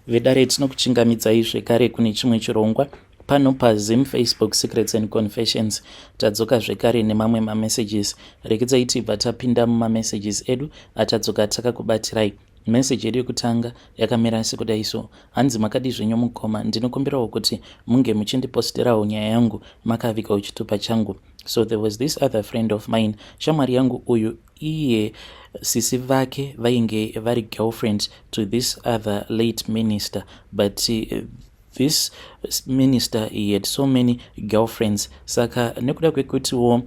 vedare tinokuchingamidzai zvekare kune chimwe chirongwa pano paZim Facebook Secrets and Confessions. Tadzoka zvekare nemamwe mamessages. Rekedzai tibva tapinda mumamessages edu atadzoka takakubatirai. Message yedu yekutanga yakamira sekudai so: hanzi makadi zvenyu mukoma, ndinokumbirawo kuti munge muchindiposterawo nyaya yangu makavikawo chitupa changu. So there was this other friend of mine, shamwari yangu uyu, iye sisi vake vainge vari girlfriend to this other late minister, but this minister, he had so many girlfriends. Saka nekuda kwekutiwo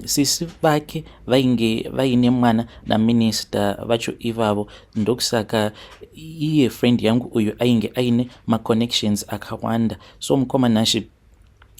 sisi vake vainge vaine mwana naminister vacho ivavo, ndokusaka iye friend yangu uyu ainge aine maconnections akawanda. So mukomanashi,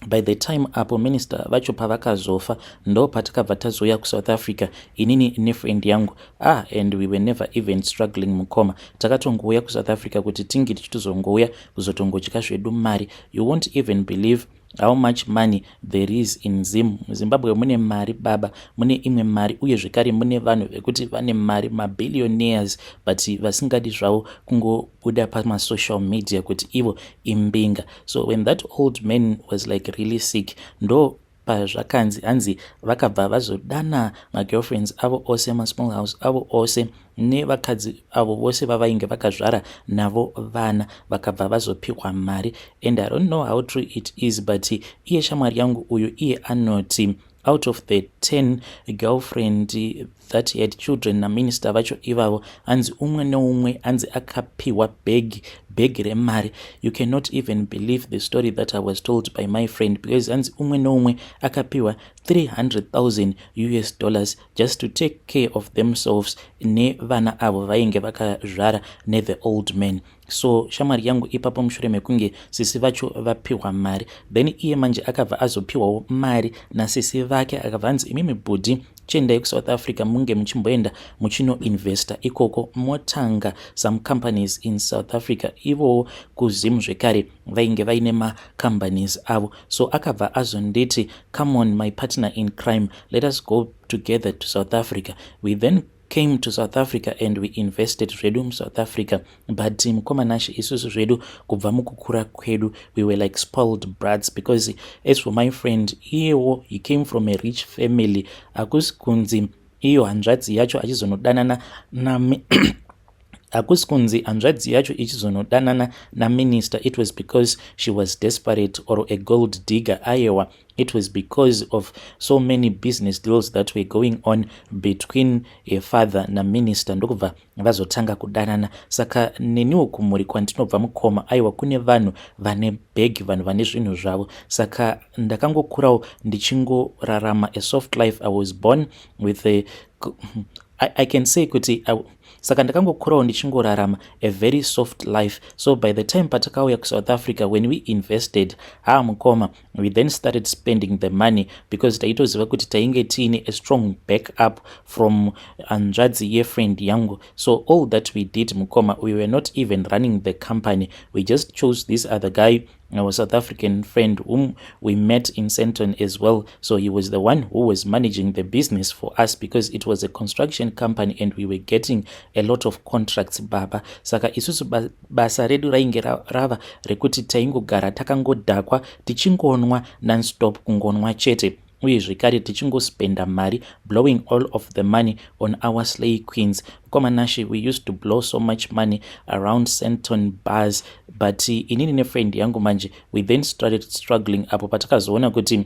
by the time apo minister vacho pavakazofa, ndo patakabva tazoya kuSouth Africa inini nefriend yangu. And we were never even struggling mukoma. Takatongouya kuSouth Africa kuti tingi tichitozongouya kuzotongodya zvedu mari. You won't even believe how much money there is in Zimbabwe. Mune mari baba, mune imwe mari, uye zvekare mune vanhu vekuti vane mari, mabillionaires, but vasingadi zvavo kungobuda pamasocial media kuti ivo imbinga. So when that old man was like really sick, ndo pazvakanzi hanzi vakabva vazodana magirlfriends avo ose, masmall house avo ose, nevakadzi avo vose vavainge vakazvara navo vana, vakabva vazopiwa mari. And I don't know how true it is, but iye shamwari yangu uyu, iye anoti out of the 10 girlfriend that he had children naminister vacho ivavo, hanzi umwe neumwe hanzi akapiwa beg remari. You cannot even believe the story that I was told by my friend, because hanzi umwe neumwe akapiwa $300,000 just to take care of themselves nevana avo vainge vakazvara the old man. So shamwari yangu ipapo mushure mekunge sisi vacho vapiwa mari, then iye manje akabva azopiwawo mari nasisi vake, akabva hanzi imimi bhudhi, chiendai kuSouth Africa munge muchimboenda muchinoinvesta ikoko, motanga some companies in South Africa. Ivo kuZim zvekare vainge vaine macompanies avo. So akabva azonditi, come on my partner in crime, let us go together to South Africa. We then came to South Africa and we invested zvedu muSouth Africa. But mukomanashi isusu zvedu kubva mukukura kwedu, we were like spoiled brats, because as for my friend, iyewo he came from a rich family. Akusi kunzi iyo hanzvadzi yacho achizonodanana na akusi kunzi hanzvadzi yacho ichizonodanana naminister. It was because she was desperate or a gold digger. Ayewa, it was because of so many business deals that were going on between a father na minister, ndokubva vazotanga kudanana. Saka neniwo kumuri kwandinobva mukoma, aiwa kune vanhu vane bag, vanhu vane zvinhu zvavo. Saka ndakangokurawo ndichingorarama a soft life. I was born with I can say kuti saka ndakangokurawo ndichingorarama a very soft life. So by the time patakauya kuSouth Africa, when we invested mukoma, we then started spending the money, because taitoziva kuti tainge tiine a strong backup from hanzvadzi yefriend yangu. So all that we did mukoma, we were not even running the company, we just chose this other guy, our South African friend whom we met in Sandton as well. So he was the one who was managing the business for us, because it was a construction company and we were getting a lot of contracts baba. Saka isusu basa redu rainge rava rekuti taingogara takangodhakwa tichingonwa non-stop, kungonwa chete, uye zvekare tichingospenda mari, blowing all of the money on our slay queens. Komanashi, we used to blow so much money around Sandton bars, but inini nefriend yangu manje, we then started struggling apo patakazoona kuti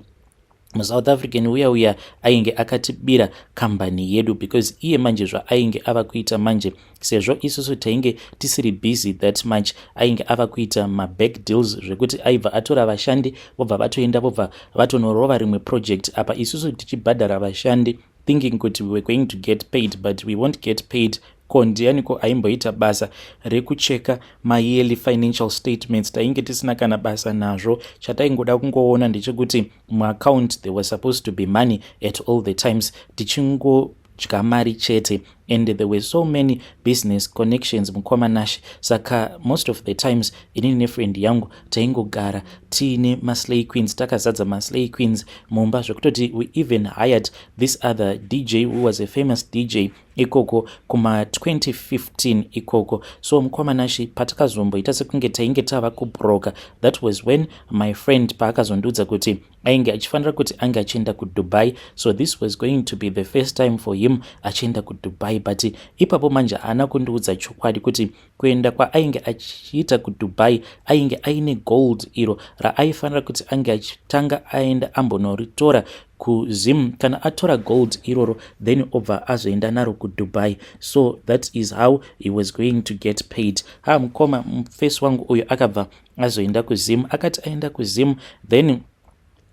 muSouth African uya ainge akatibira kambani yedu, because iye manje ainge ava kuita manje, sezvo isusu tainge tisiri busy that much, ainge ava kuita back deals zvekuti aibva atora vashandi vobva vatoenda vobva vatonorova rimwe project apa, isusu tichibhadhara vashandi thinking kuti we were going to get paid, but we won't get paid. Ndianiko aimboita basa rekucheka yearly financial statements, tainge tisina kana basa nazvo. Chataingoda kungoona ndechekuti muaccount there was supposed to be money at all the times, tichingodya mari chete. and there were so many business connections mukoma nashi. Saka most of the times inini nefriend yangu taingogara tiine maslay queens, takazadza maslay queens mumba zvekutoti we even hired this other DJ who was a famous DJ ikoko kuma 2015 ikoko. So mukoma nashi patakazomboita sekunge tainge tava kubroka, that was when my friend paakazondiudza kuti ainge achifanira kuti ange achienda kuDubai. So this was going to be the first time for him achienda kuDubai, but ipapo manje haana kundiudza chokwadi kuti kuenda kwaainge achiita kuDubai ainge aine gold iro raaifanira kuti ange achitanga aenda ambonoritora kuZim. Kana atora gold iroro then obva azoenda naro kuDubai. So that is how he was going to get paid. Mukoma mufesi wangu uyo akabva azoenda kuZim. Akati aenda kuZim then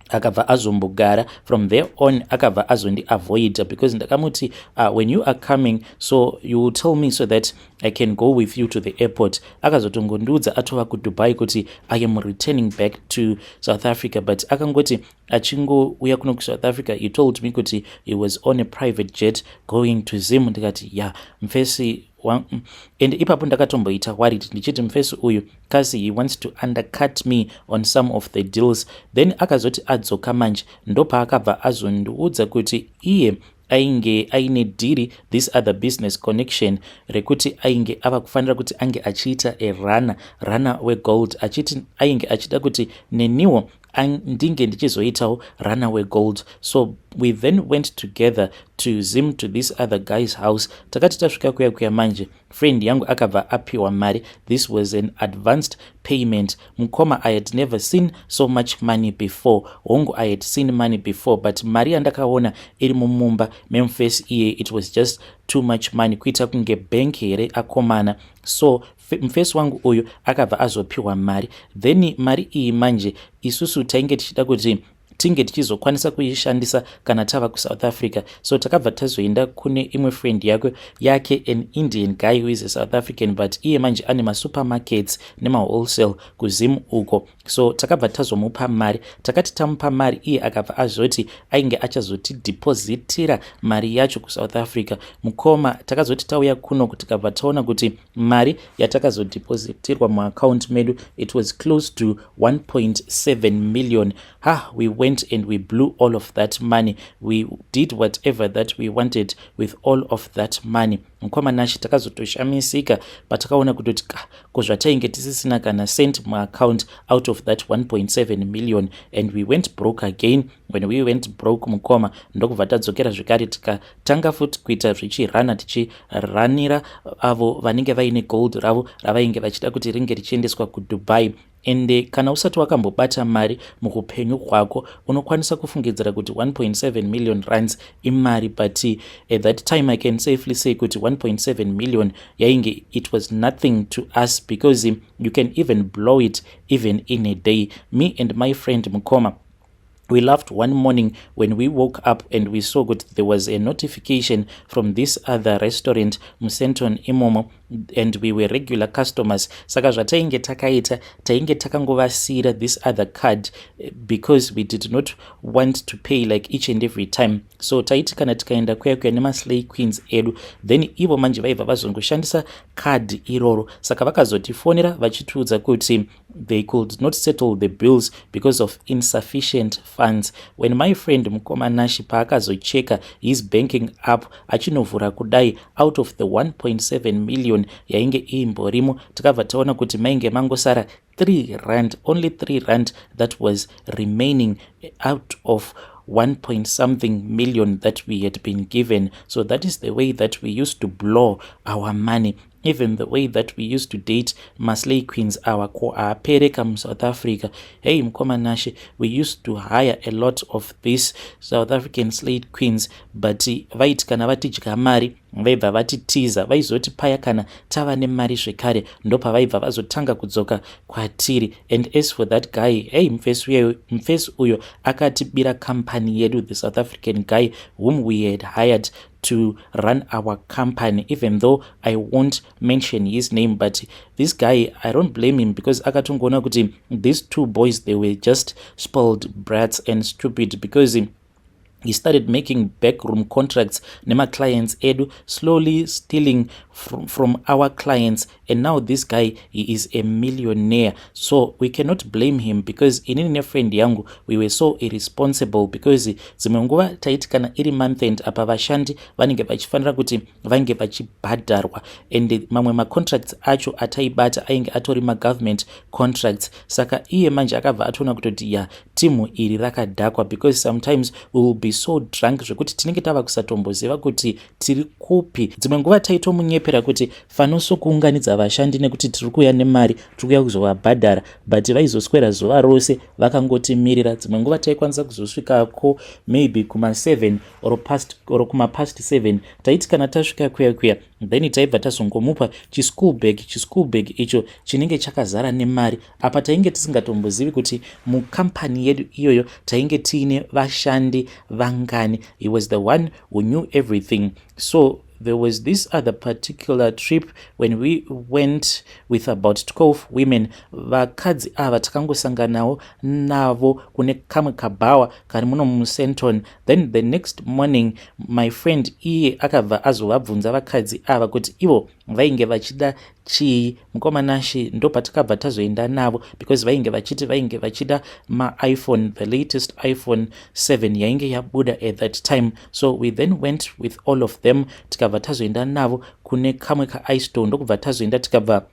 akabva azombogara. From there on akabva azondi avoid, because ndakamuti when you are coming, so you will tell me so that I can go with you to the airport. Akazotongondiudza atova kuDubai kuti I am returning back to South Africa, but akangoti achingouya kuno kuSouth Africa he told me kuti he was on a private jet going to Zim. Ndikati yeah mfesi and ipapo ndakatomboita worried ndichiti mfesi uyu kasi he wants to undercut me on some of the deals. Then akazoti adzoka manje ndopaakabva azondiudza kuti iye ainge aine dhiri, this other business connection rekuti ainge ava kufanira kuti ange achiita a runner wegold, achiti ainge achida kuti neniwo ndinge ndichizoitawo runner wegold. So we then went together to Zim, to this other guy's house. Takati tasvika kuya manje friend yangu akabva apiwa mari. This was an advanced payment. Mukoma, I had never seen so much money before. Hongu, I had seen money before, but mari andakaona iri mumumba memfesi iye, it was just too much money kuita kunge bank here akomana. So mfesi wangu uyu akabva azopiwa mari. Then mari iyi manje isusu tainge tichida kuti tinge tichizokwanisa kuishandisa kana tava kuSouth Africa. So takabva tazoenda kune imwe friend yake an Indian guy who is a South African, but iye manje ane masupermarkets nemawholesale kuZim uko. So takabva tazomupa mari. Takati tamupa mari iye akabva azoti ainge achazoti depositira mari yacho kuSouth Africa. Mukoma takazoti tauya kuno kuti tikabva taona kuti mari yatakazodepositirwa muaccount medu it was close to 1.7 million. We went and we blew all of that money. We did whatever that we wanted with all of that money. Mukoma nashi takazotoshamisika patakaona kutoti kozvatainge tisisina kana cent muaccount out of that 1.7 million, and we went broke again. When we went broke mukoma ndokubva tadzokera zvekare tikatanga futi kuita zvichirana tichiranira avo vanenge vaine gold ravo ravainge vachida kuti ringe richiendeswa kuDubai. Ende kana usati wakambobata mari mukupenyu kwako unokwanisa kufungidzira kuti 1.7 million rands imari, but at that time I can safely say kuti 1.7 million yainge it was nothing to us, because you can even blow it even in a day. Me and my friend Mukoma, we laughed one morning when we woke up and we saw that there was a notification from this other restaurant Musenton Imomo, and we were regular customers. Saka zvatainge takaita tainge takangovasira this other card because we did not want to pay like each and every time. So taiti kana tikaenda kuya nemaslay queens edu, then ivo manje vaibva vazongoshandisa card iroro. Saka vakazotifonera vachitiudza kuti they could not settle the bills because of insufficient funds. When my friend Mukoma Nashi paakazocheka his banking app achinovhura kudai, out of the 1.7 million yainge imborimo, takabva taona kuti mainge mangosara 3 rand, only 3 rand that was remaining out of 1.something million that we had been given. So that is the way that we used to blow our money. Even the way that we used to date maslay queens our pereka from South Africa. Hey Mukoma Nashi, we used to hire a lot of these South African slay queens, but vaiti kana vatidya mari vaibva vatitiza, vaizoti paya kana tava nemari zvekare ndopa vaibva vazotanga kudzoka kwatiri. And as for that guy, hey mfesi uyo akatibira company yedu, the South African guy whom we had hired to run our company, even though I won't mention his name, but this guy, I don't blame him, because akatongona kuti these two boys, they were just spoiled brats and stupid, because he started making backroom contracts nema clients edu, slowly stealing from our clients, and now this guy, he is a millionaire. So we cannot blame him, because inini nefriend yangu we were so irresponsible, because dzimwe nguva taiti kana iri month end apa vashandi vanenge vachifanira kuti vange vachibhadharwa, and mamwe macontracts acho ataibata ainge atori magovernment contracts. Saka iye manje akabva atoona kutoti ya timu iri rakadhakwa, because sometimes we will be so drunk zvekuti tinenge tava kusatomboziva kuti tiri kupi. Dzimwe nguva taitomunyepera kuti fanoso kuunganidza vashandi nekuti tiri kuuya nemari, tiri kuuya kuzovabhadhara, but vaizoswera zuva rose vakangotimirira. Dzimwe nguva taikwanisa kuzosvikako maybe kuma7 or kuma past 7, taiti kana tasvika kuya then taibva tazongomupa chischool bag icho chinenge chakazara nemari. Apa tainge tisingatombozivi kuti mukampani yedu iyoyo tainge tiine vashandi vangani. He was the one who knew everything. So there was this other particular trip when we went with about 12 women. Vakadzi ava takangosanganawo navo kune kamwe kabhawa kari muno muSenton. Then the next morning my friend iye akabva azovabvunza vakadzi ava kuti ivo vainge vachida chii. Mukomanashi ndo patakabva tazoenda navo, because vainge vachida maiphone, the latest iPhone 7 yainge yabuda at that time. So we then went with all of them, tikabva tazoenda navo kune kamwe kaistore, ndokubva tazoenda tikabva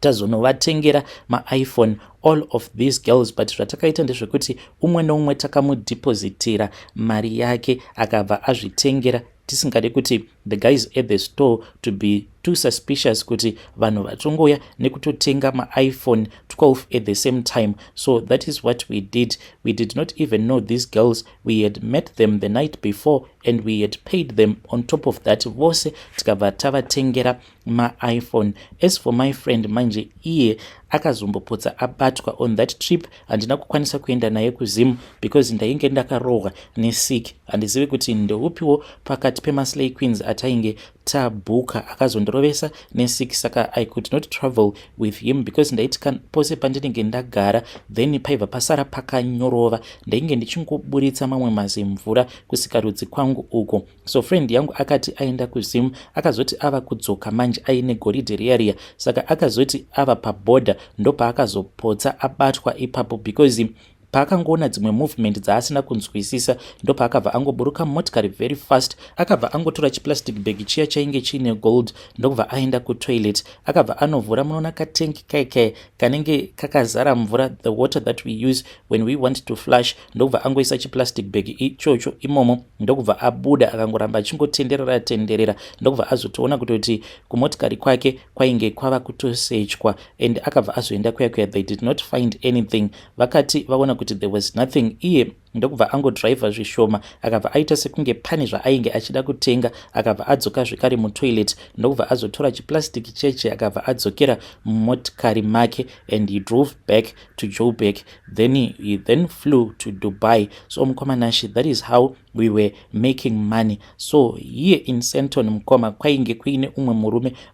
tazonovatengera maiphone all of these girls. But zvatakaita ndezvekuti umwe noumwe takamudhipozitira mari yake akabva azvitengera, tisingade kuti the guys at the store to be too suspicious kuti vanhu vatongoya nekutotenga maiphone 12 at the same time. So that is what we did. We did not even know these girls. We had met them the night before and we had paid them. On top of that vose tikabva tavatengera maiphone. As for my friend manje, iye akazombopotsa abatwa on that trip. Handina kukwanisa kuenda naye kuZim because ndainge ndakarohwa nesick. Handizivi kuti ndeupiwo pakati pemaslay queens atainge tabhuka akazondirovesa nesick. Saka I could not travel with him because ndaiti pose pandinenge ndagara then paibva pasara pakanyorova, ndainge ndichingoburitsa mamwe mazimvura kusika rudzi kwangu uko. So friend yangu akati aenda kuZim, akazoti ava kudzoka manje aine goridhe riya. Saka akazoti ava paborder ndopa akazopotsa abatwa ipapo because paakangoona dzimwe movement dzaasina kunzwisisa ndopa akabva angoburuka motikari very fast. Akabva angotora chiplastic bag chiya chainge chiine gold ndokubva aenda kutoilet. Akabva anovhura munoona katengi kaikai kanenge kakazara mvura, the water that we use when we want to flush, ndokubva angoisa chiplastic bag ichocho imomo ndokubva abuda akangoramba achingotenderera ndokubva azotoona kuti kumotikari kwake kwainge kwava kutosechwa, and akabva azoenda kuya they did not find anything. Vakati vaona kuti there was nothing, iye ndokubva angodriver zvishoma akabva aita sekunge pane zvaainge achida kutenga, akabva adzoka zvikari mutoilet ndokubva azotora chiplastic cheche akabva adzokera mumotikari make and he drove back to Joburg. Then he then flew to Dubai. So mkomanashi, that is how we were making money. So here in Senton mkoma kwainge kuine umwe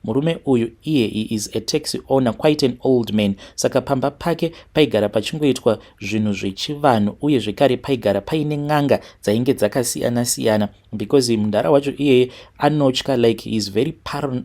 murume uyu iye he is a taxi owner, quite an old man. Saka pamba pake paigara pachingoitwa zvinhu zvechivanhu uye zvekare paigara paine ng'anga dzainge dzakasiyana because mundara wacho iye anotya, like he is very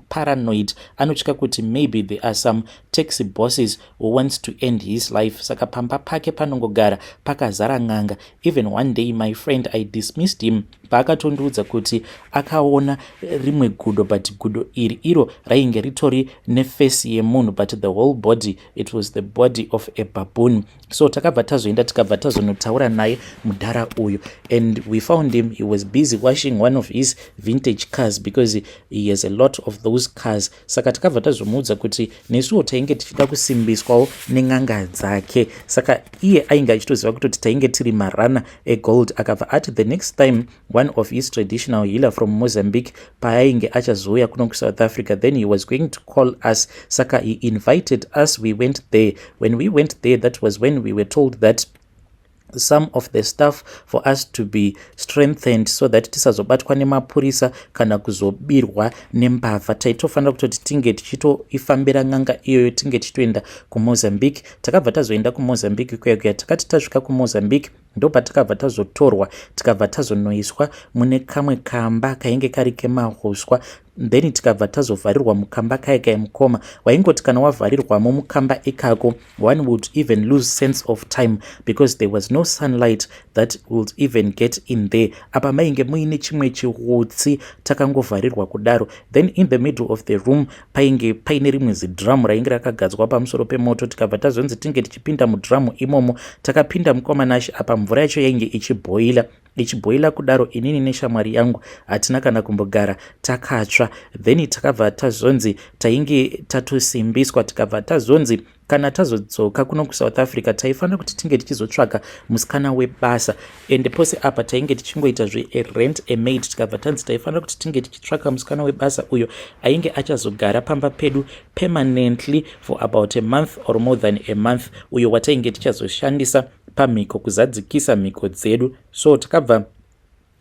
paranoid. Anotya kuti maybe there are some taxi bosses who wants to end his life. Saka pamba pake panongogara pakazara ng'anga. Even one day my friend, I dismissed him paakatondiudza kuti akaona rimwe gudo, but gudo iro rainge ritori nefesi yemunhu, but the whole body, it was the body of a baboon. So takabva tazoenda tikabva tazonotaura naye mudhara uyu, and we found him, he was busy washing one of his vintage cars because he has a lot of those cars. Saka takabva tazomuudza kuti nesuwo tainge tichida kusimbiswawo neng'anga dzake. Saka iye ainge achitoziva kuti tainge tiri marana egold. Akabva ati the next time one of his traditional healer from Mozambique paainge achazouya kuno kuSouth Africa, then he was going to call us. Saka he invited us, we went there. When we went there, that was when we were told that some of the stuff for us to be strengthened so that tisazobatwa nemapurisa kana kuzobirwa nembavha. Taitofanira kutoti tinge tichitoifambira ng'anga iyoyo tinge tichitoenda kuMozambique. Takabva tazoenda kuMozambique kuya takati tasvika kuMozambique ndopatakabva tazotorwa tikabva tazonoiswa mune kamwe kamba kainge kari kemahuswa, then tikabva tazovharirwa mukamba kaya mukoma waingoti kana wavharirwamo mukamba ikako one would even lose sense of time because there was no sunlight that would even get in there. Apa mainge muine chimwe chiutsi takangovharirwa kudaro. Then in the middle of the room painge paine rimwe zidhiramu rainge rakagadzwa pamusoro pemoto. Tikabva tazonzi tinge tichipinda mudhiramu imomo. Takapinda mukoma Nashi apa mvura yacho yainge ichiboila kudaro. Inini neshamwari yangu hatina kana kumbogara takatsva. Then takabva tazonzi tainge tatosimbiswa, tikabva tazonzi kana tazodzoka kuno kuSouth Africa taifanira kuti tinge tichizotsvaka musikana webasa, ende pose apa tainge tichingoita rent a maid. Tikabva tanzi taifanira kuti tinge tichitsvaka musikana webasa uyo ainge achazogara pamba pedu permanently for about a month or more than a month, uyo watainge tichazoshandisa pamhiko kuzadzikisa mhiko dzedu. So takabva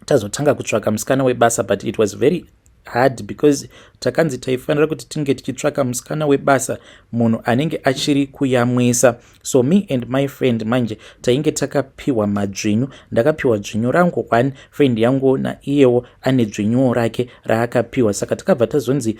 tazotanga kutsvaka musikana webasa, but it was very hard because takanzi taifanira kuti tinge tichitsvaka musikana webasa munhu anenge achiri kuyamwisa. So me and my friend manje tainge takapiwa madzvinyu. Ndakapiwa dzvinyu rangu 1, friend yangu naiyewo ane dzvinyuwo rake raakapiwa. Saka takabva tazonzi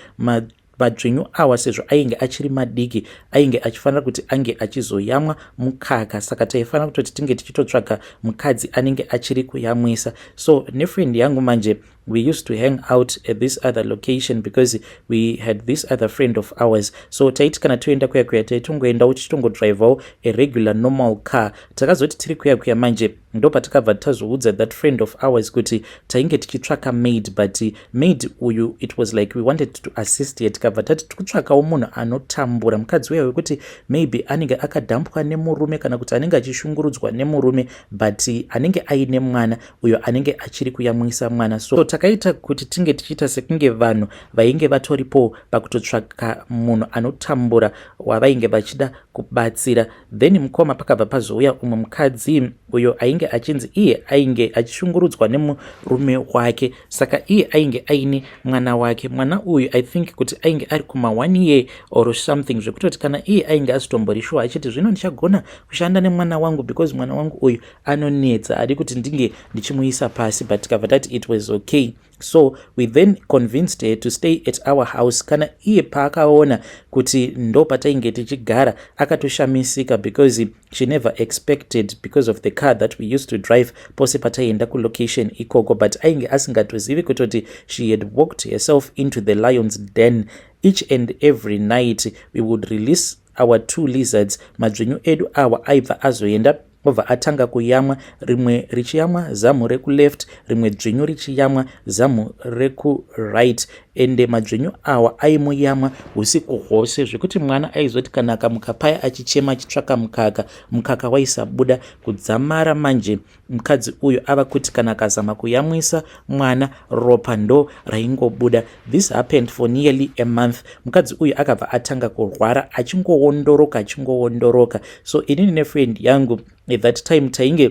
madzvinyu awa sezvo ainge achiri madiki ainge achifanira kuti ange achizoyamwa mukaka, saka taifanira kutoti tinge tichitotsvaka mukadzi anenge achiri kuyamwisa. So nefriend yangu manje we used to hang out at this other location because we had this other friend of ours. So taiti kana toenda kuya taitongoenda uchitongodrivawo a regular normal car. Takazoti tiri kuya manje ndo patakabva tazoudza that friend of ours kuti tainge tichitsvaka maid, but maid uyu it was like we wanted to assist yet. Tikabva tati tikutsvakawo munhu anotambura, mukadzi uya wekuti maybe anenge akadhampwa nemurume kana kuti anenge achishungurudzwa nemurume but anenge aine mwana uyo anenge achiri kuyamwisa mwana. So takaita kuti tinge tichiita sekunge vanhu vainge vatoripo pakutotsvaka munhu anotambura wavainge vachida kubatsira. Then mukoma pakabva pazouya umwe mukadzi uyo ainge achinzi iye ainge achishungurudzwa nemurume wake, saka iye ainge aine mwana wake. Mwana uyu I think kuti ainge ari kuma 1 year or something, zvekutoti kana iye ainge azitomborishuwa achiti zvino ndichagona kushanda nemwana wangu because mwana wangu uyu anonetsa, adi kuti ndinge ndichimuisa pasi. But tikabva tati it was okay. So we then convinced her to stay at our house. Kana iye paakaona kuti ndo patainge tichigara akatoshamisika because she never expected because of the car that we used to drive pose pataienda kulocation ikoko, but ainge asingatozivi kutoti she had walked herself into the lion's den. Each and every night we would release our 2 lizards. Madzvinyu edu awa aibva azoenda obva atanga kuyamwa, rimwe richiyamwa zamu rekuleft, rimwe dzvinyu richiyamwa zamu rekuright, ende madzvinyu awa aimuyamwa usiku hwose zvekuti mwana aizoti kana akamuka paya achichema achitsvaka mukaka waisabuda. Kudzamara manje mukadzi uyu ava kuti kana akazama kuyamwisa mwana ropa ndo raingobuda. This happened for nearly a month. Mukadzi uyu akabva atanga kurwara achingowondoroka. So inini nefriend yangu at that time tainge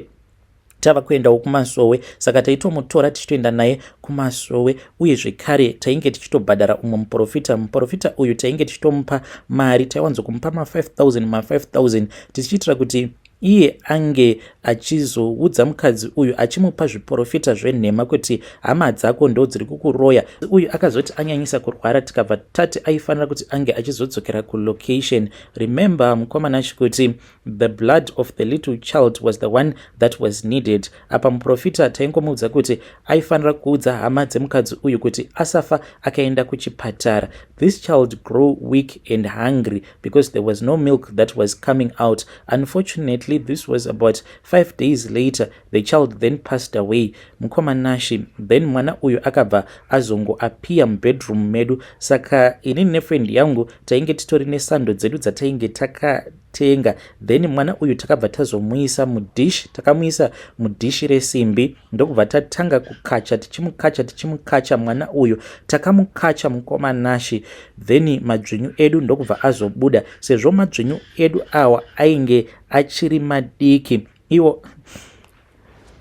tava kuendawo kumasowe, saka taitomutora tichitoenda naye kumasowe, uye zvekare tainge tichitobhadhara umwe muprofita uyu tainge tichitomupa mari, taiwanzokumupa ma5000 tichiitira kuti iye ange achizoudza mukadzi uyu achimupa zviprofita zvenhema kuti hama dzako ndo dziri kukuroya. Uyu akazoti anyanyisa kurwara, tikabva tati aifanira kuti ange achizodzokera kulocation. Remember mukoma Nashi kuti the blood of the little child was the one that was needed. Apa muprofita taingomuudza kuti aifanira kuudza hama dzemukadzi uyu kuti asafa akaenda kuchipatara. This child grew weak and hungry because there was no milk that was coming out. Unfortunately, this was about 5 days later. The child then passed away. Mukoma Nashi then mwana uyu akabva azongo apia mubedroom medu. Saka inini nefriend yangu tainge titori nesando dzedu dzatainge takatenga. Then mwana uyu takabva tazomuisa mudish, takamuisa mudishi resimbi, ndokubva tatanga kukacha tichimukacha mwana uyu. Takamukacha mukoma Nashi, then madzvinyu edu ndokubva azobuda. Sezvo madzvinyu edu awa ainge achiri madiki, iwo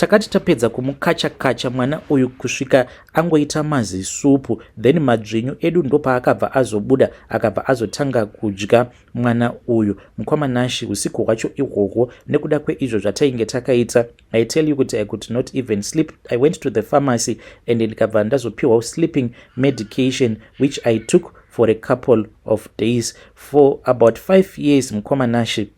takati tapedza kumukacha-kacha mwana uyu kusvika angoita mazisupu, then madzvinyu edu ndopaakabva azobuda akabva azotanga kudya mwana uyu. Mukoma Nashi usiku hwacho ihwohwo nekuda kweizvo zvatainge takaita, I tell you kuti I could not even sleep. I went to the pharmacy and ndikabva ndazopiwa sleeping medication which I took for a couple of days for about 5 years. Mukoma Nashi,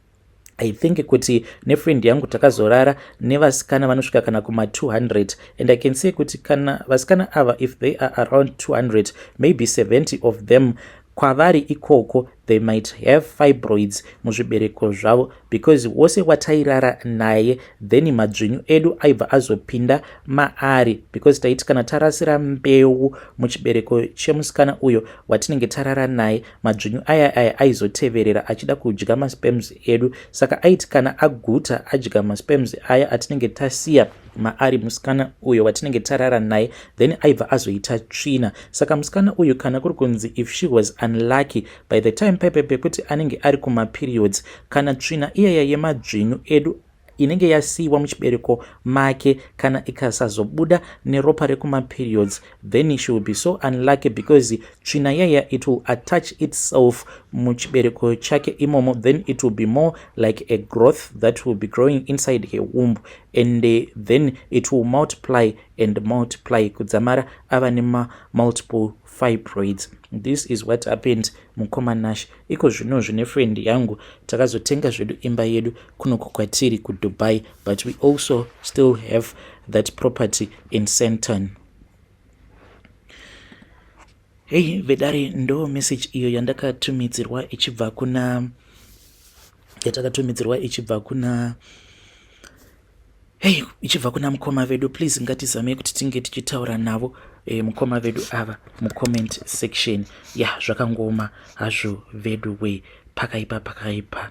I think kuti nefriend yangu takazorara nevasikana vanosvika kana kuma 200, and I can say kuti kana vasikana ava if they are around 200, maybe 70 of them kwavari ikoko they might have fibroids muzvibereko zvavo, because wose watairara naye then madzvinyu edu aibva azopinda maari, because taiti kana tarasira mbeu muchibereko chemusikana uyo watinenge tarara naye madzvinyu aya aizoteverera achida kudya masperms edu. Saka aiti kana aguta adya masperms aya atinenge tasiya maari musikana uyo watinenge tarara naye, then aibva azoita tsvina. Saka musikana uyu kana kuri kunzi if she was unlucky by the time pekuti anenge ari kumaperiods, kana tsvina iyaya yemadzvinyu edu inenge yasiyiwa muchibereko make kana ikasazobuda neropa rekumaperiods, then she will be so unlucky because tsvina yaya it will attach itself muchibereko chake imomo, then it will be more like a growth that will be growing inside her womb, and then it will multiply and multiply kudzamara ava nema multiple fibroids. This is what happened Mukoma Nash. Iko zvino zvine friend yangu takazotenga zvedu imba yedu kunoko kwatiri kuDubai, but we also still have that property in Sandton. Hey vedare, ndo message iyo yandakatumidzirwa ichibva kuna ichibva kuna mukoma vedu. Please ngatizame kuti tinge tichitaura navo mukoma vedu ava mucomment section. Zvakangoma hazvo vedu we pakaipa.